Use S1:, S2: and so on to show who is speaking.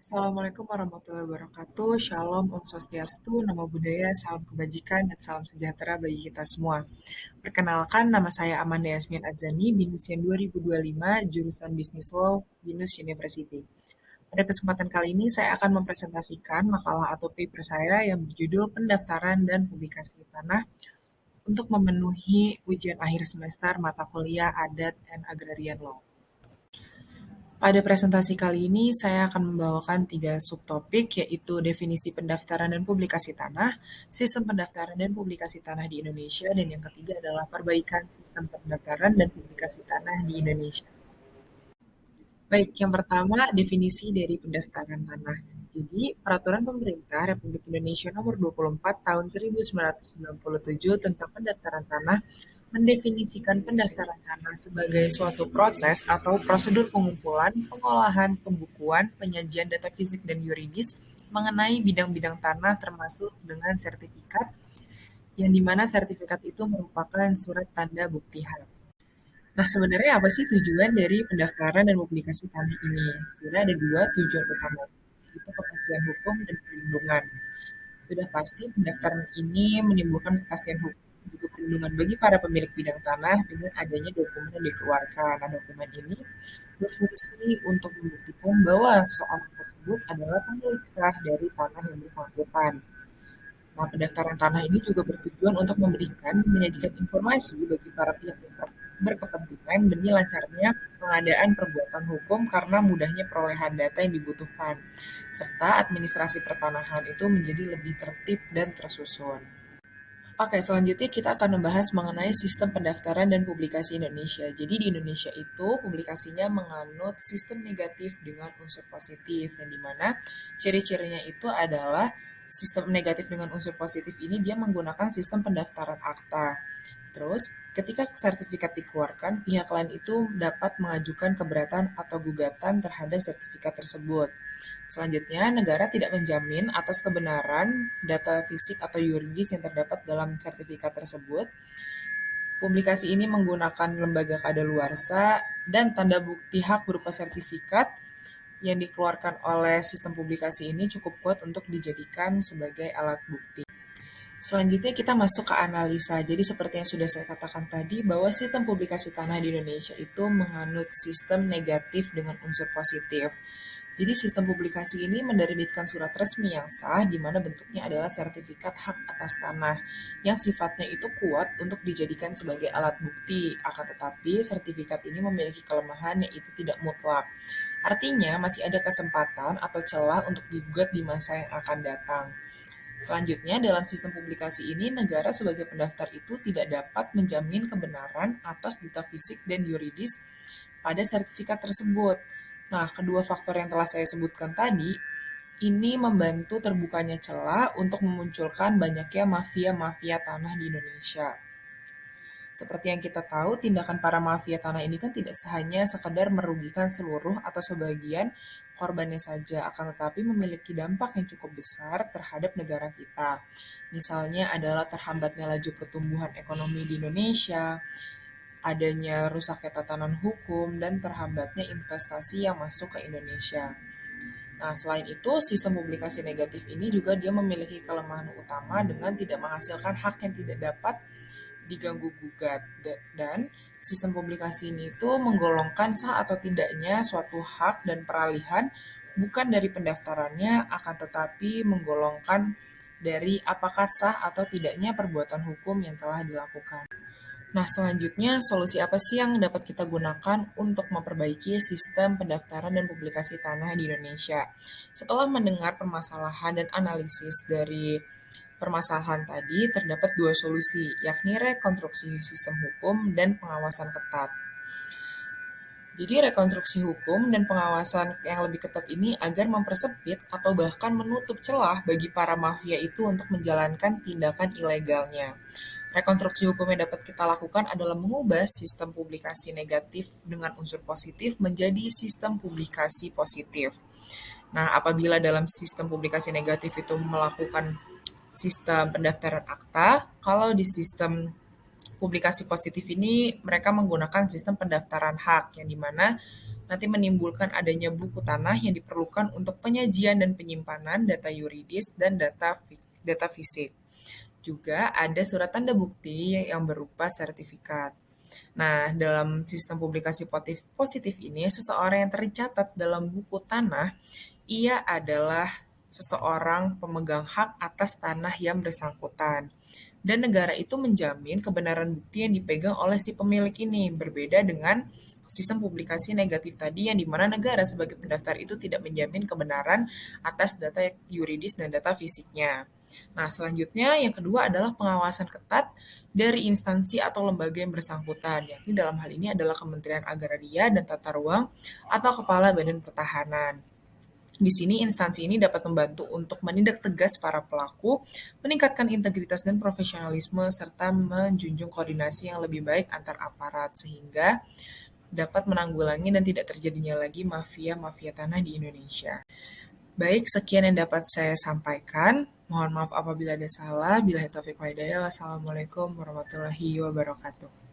S1: Assalamualaikum warahmatullahi wabarakatuh. Shalom, Om Swastiastu, Namo Buddhaya, salam kebajikan, dan salam sejahtera bagi kita semua. Perkenalkan, nama saya Amanda Yasmin Adzani, BINUS 2025, jurusan Business Law, BINUS University. Pada kesempatan kali ini, saya akan mempresentasikan makalah atau paper saya yang berjudul Pendaftaran dan Publikasi Tanah untuk memenuhi ujian akhir semester mata kuliah Adat dan Agrarian Law. Pada presentasi kali ini, saya akan membawakan 3 subtopik, yaitu definisi pendaftaran dan publikasi tanah, sistem pendaftaran dan publikasi tanah di Indonesia, dan yang ketiga adalah perbaikan sistem pendaftaran dan publikasi tanah di Indonesia. Baik, yang pertama definisi dari pendaftaran tanah. Jadi, Peraturan Pemerintah Republik Indonesia Nomor 24 Tahun 1997 tentang pendaftaran tanah mendefinisikan pendaftaran tanah sebagai suatu proses atau prosedur pengumpulan, pengolahan, pembukuan, penyajian data fisik dan yuridis mengenai bidang-bidang tanah termasuk dengan sertifikat, yang dimana sertifikat itu merupakan surat tanda bukti hak. Nah, sebenarnya apa sih tujuan dari pendaftaran dan publikasi tanah ini? Sebenarnya ada dua tujuan utama, yaitu kepastian hukum dan perlindungan. Sudah pasti pendaftaran ini menimbulkan kepastian hukum dan juga perlindungan bagi para pemilik bidang tanah dengan adanya dokumen yang dikeluarkan. Nah, dokumen ini berfungsi untuk membuktikan bahwa seseorang tersebut adalah pemilik sah dari tanah yang bersangkutan. Nah, pendaftaran tanah ini juga bertujuan untuk menyajikan informasi bagi para pihak yang berkepentingan demi lancarnya pengadaan perbuatan hukum karena mudahnya perolehan data yang dibutuhkan, serta administrasi pertanahan itu menjadi lebih tertib dan tersusun. Oke, selanjutnya kita akan membahas mengenai sistem pendaftaran dan publikasi Indonesia. Jadi di Indonesia itu publikasinya menganut sistem negatif dengan unsur positif, yang dimana ciri-cirinya itu adalah sistem negatif dengan unsur positif ini dia menggunakan sistem pendaftaran akta. Terus, ketika sertifikat dikeluarkan, pihak lain itu dapat mengajukan keberatan atau gugatan terhadap sertifikat tersebut. Selanjutnya, negara tidak menjamin atas kebenaran data fisik atau yuridis yang terdapat dalam sertifikat tersebut. Publikasi ini menggunakan lembaga kadaluarsa dan tanda bukti hak berupa sertifikat yang dikeluarkan oleh sistem publikasi ini cukup kuat untuk dijadikan sebagai alat bukti. Selanjutnya kita masuk ke analisa. Jadi seperti yang sudah saya katakan tadi bahwa sistem publikasi tanah di Indonesia itu menganut sistem negatif dengan unsur positif. Jadi sistem publikasi ini menerbitkan surat resmi yang sah di mana bentuknya adalah sertifikat hak atas tanah yang sifatnya itu kuat untuk dijadikan sebagai alat bukti. Akan tetapi sertifikat ini memiliki kelemahan yaitu tidak mutlak. Artinya masih ada kesempatan atau celah untuk digugat di masa yang akan datang. Selanjutnya, dalam sistem publikasi ini, negara sebagai pendaftar itu tidak dapat menjamin kebenaran atas data fisik dan yuridis pada sertifikat tersebut. Nah, kedua faktor yang telah saya sebutkan tadi, ini membantu terbukanya celah untuk memunculkan banyaknya mafia-mafia tanah di Indonesia. Seperti yang kita tahu, tindakan para mafia tanah ini kan tidak hanya sekedar merugikan seluruh atau sebagian korbannya saja, akan tetapi memiliki dampak yang cukup besar terhadap negara kita. Misalnya adalah terhambatnya laju pertumbuhan ekonomi di Indonesia, adanya rusaknya tatanan hukum, dan terhambatnya investasi yang masuk ke Indonesia. Nah, selain itu, sistem publikasi negatif ini juga dia memiliki kelemahan utama dengan tidak menghasilkan hak yang tidak dapat diganggu gugat, dan sistem publikasi ini itu menggolongkan sah atau tidaknya suatu hak dan peralihan bukan dari pendaftarannya, akan tetapi menggolongkan dari apakah sah atau tidaknya perbuatan hukum yang telah dilakukan. Nah, selanjutnya solusi apa sih yang dapat kita gunakan untuk memperbaiki sistem pendaftaran dan publikasi tanah di Indonesia? Setelah mendengar permasalahan dan analisis dari permasalahan tadi, terdapat dua solusi, yakni rekonstruksi sistem hukum dan pengawasan ketat. Jadi rekonstruksi hukum dan pengawasan yang lebih ketat ini agar mempersempit atau bahkan menutup celah bagi para mafia itu untuk menjalankan tindakan ilegalnya. Rekonstruksi hukum yang dapat kita lakukan adalah mengubah sistem publikasi negatif dengan unsur positif menjadi sistem publikasi positif. Nah, apabila dalam sistem publikasi negatif itu melakukan sistem pendaftaran akta, kalau di sistem publikasi positif ini mereka menggunakan sistem pendaftaran hak yang dimana nanti menimbulkan adanya buku tanah yang diperlukan untuk penyajian dan penyimpanan data yuridis dan data fisik. Juga ada surat tanda bukti yang berupa sertifikat. Nah, dalam sistem publikasi positif ini, seseorang yang tercatat dalam buku tanah, ia adalah seseorang pemegang hak atas tanah yang bersangkutan. Dan negara itu menjamin kebenaran bukti yang dipegang oleh si pemilik ini, berbeda dengan sistem publikasi negatif tadi yang dimana negara sebagai pendaftar itu tidak menjamin kebenaran atas data yuridis dan data fisiknya. Nah, selanjutnya yang kedua adalah pengawasan ketat dari instansi atau lembaga yang bersangkutan, yakni dalam hal ini adalah Kementerian Agraria dan Tata Ruang atau Kepala Badan Pertahanan. Di sini instansi ini dapat membantu untuk menindak tegas para pelaku, meningkatkan integritas dan profesionalisme, serta menjunjung koordinasi yang lebih baik antar aparat, sehingga dapat menanggulangi dan tidak terjadinya lagi mafia-mafia tanah di Indonesia. Baik, sekian yang dapat saya sampaikan. Mohon maaf apabila ada salah. Billahi taufiq wal hidayah. Wassalamualaikum warahmatullahi wabarakatuh.